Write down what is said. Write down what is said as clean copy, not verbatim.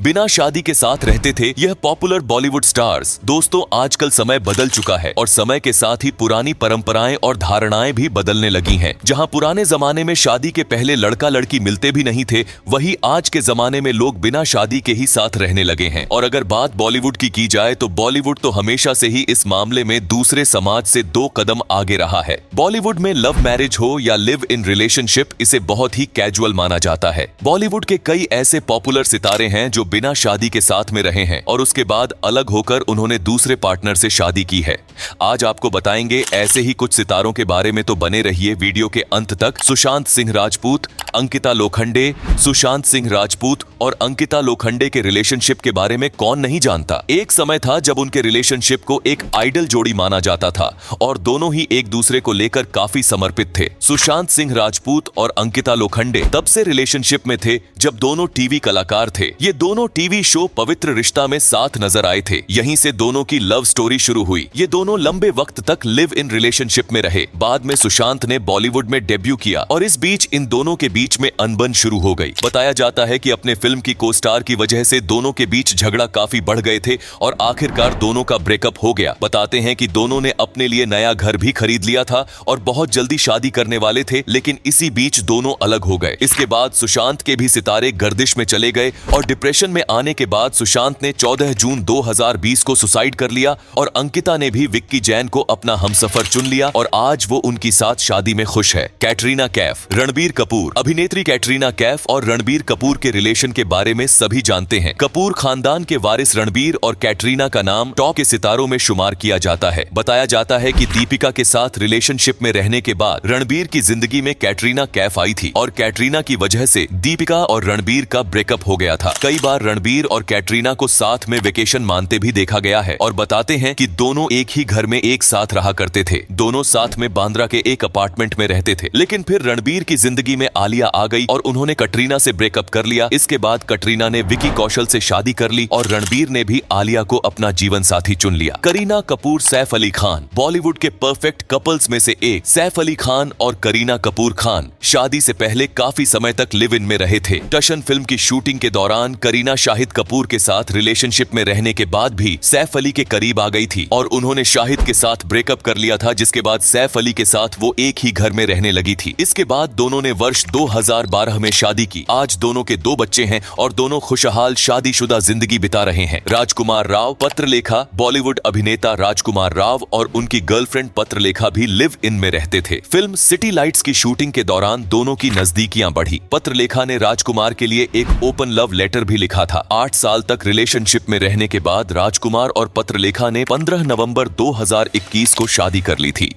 बिना शादी के साथ रहते थे यह पॉपुलर बॉलीवुड स्टार्स। दोस्तों, आजकल समय बदल चुका है और समय के साथ ही पुरानी परंपराएं और धारणाएं भी बदलने लगी हैं। जहां पुराने जमाने में शादी के पहले लड़का लड़की मिलते भी नहीं थे, वहीं आज के जमाने में लोग बिना शादी के ही साथ रहने लगे हैं। और अगर बात बॉलीवुड की जाए तो बॉलीवुड तो हमेशा से ही इस मामले में दूसरे समाज से 2 कदम आगे रहा है। बॉलीवुड में लव मैरिज हो या लिव इन रिलेशनशिप, इसे बहुत ही कैजुअल माना जाता है। बॉलीवुड के कई ऐसे पॉपुलर सितारे हैं जो बिना शादी के साथ में रहे हैं और उसके बाद अलग होकर उन्होंने दूसरे पार्टनर से शादी की है। आज आपको बताएंगे ऐसे ही कुछ सितारों के बारे में, तो बने रहिए वीडियो के अंत तक। सुशांत सिंह राजपूत, अंकिता लोखंडे। सुशांत सिंह राजपूत और अंकिता लोखंडे के रिलेशनशिप के बारे में कौन नहीं जानता। एक समय था जब उनके रिलेशनशिप को एक आइडल जोड़ी माना जाता था और दोनों ही एक दूसरे को लेकर काफी समर्पित थे। सुशांत सिंह राजपूत और अंकिता लोखंडे तब से रिलेशनशिप में थे जब दोनों टीवी कलाकार थे। ये दोनों टीवी शो पवित्र रिश्ता में साथ नजर आए थे। यहीं से दोनों की लव स्टोरी शुरू हुई। ये दोनों लंबे वक्त तक लिव इन रिलेशनशिप में रहे। बाद में सुशांत ने बॉलीवुड में डेब्यू किया और इस बीच इन दोनों के बीच में अनबन शुरू हो गई। बताया जाता है कि अपने फिल्म की को स्टार की वजह से दोनों के बीच झगड़ा काफी बढ़ गए थे और आखिरकार दोनों का ब्रेकअप हो गया। बताते हैं कि दोनों ने अपने लिए नया घर भी खरीद लिया था और बहुत जल्दी शादी करने वाले थे, लेकिन इसी बीच दोनों अलग हो गए। इसके बाद सुशांत के भी सितारे गर्दिश में चले गए और डिप्रेशन में आने के बाद सुशांत ने 14 जून 2020 को सुसाइड कर लिया और अंकिता ने भी विक्की जैन को अपना हमसफर चुन लिया और आज वो उनकी साथ शादी में खुश है। कैटरीना कैफ, रणबीर कपूर। अभिनेत्री कैटरीना कैफ और रणबीर कपूर के रिलेशन के बारे में सभी जानते हैं। कपूर खानदान के वारिस रणबीर और कैटरीना का नाम टॉप के सितारों में शुमार किया जाता है। बताया जाता है कि दीपिका के साथ रिलेशनशिप में रहने के बाद रणबीर की जिंदगी में कैटरीना कैफ आई थी और कैटरीना की वजह से दीपिका और रणबीर का ब्रेकअप हो गया था। कई बार रणबीर और कैटरीना को साथ में वेकेशन मानते भी देखा गया है और बताते हैं कि दोनों एक ही घर में एक साथ रहा करते थे। दोनों साथ में बांद्रा के एक अपार्टमेंट में रहते थे, लेकिन फिर रणबीर की जिंदगी में आलिया आ गई और उन्होंने कटरीना से ब्रेकअप कर लिया। इसके बाद कटरीना ने विकी कौशल से शादी कर ली और रणबीर ने भी आलिया को अपना जीवन साथी चुन लिया। करीना कपूर, सैफ अली खान। बॉलीवुड के परफेक्ट कपल्स में से एक सैफ अली खान और करीना कपूर खान शादी से पहले काफी समय तक लिव इन में रहे थे। टशन फिल्म की शूटिंग के दौरान करीना शाहिद कपूर के साथ रिलेशनशिप में रहने के बाद भी सैफ अली के करीब आ गई थी और उन्होंने शाहिद के साथ ब्रेकअप कर लिया था, जिसके बाद सैफ अली के साथ वो एक ही घर में रहने लगी थी। इसके बाद दोनों ने वर्ष 2012 में शादी की। आज दोनों के 2 बच्चे हैं और दोनों खुशहाल शादीशुदा जिंदगी बिता रहे हैं। राजकुमार राव, पत्रलेखा। बॉलीवुड अभिनेता राजकुमार राव और उनकी गर्लफ्रेंड पत्रलेखा भी लिव इन में रहते थे। फिल्म सिटी लाइट्स की शूटिंग के दौरान दोनों की नजदीकियां बढ़ी। पत्रलेखा ने राजकुमार के लिए एक ओपन लव लेटर भी लिखा था। 8 साल तक रिलेशनशिप में रहने के बाद राजकुमार और पत्रलेखा ने 15 नवंबर 2021 को शादी कर ली थी।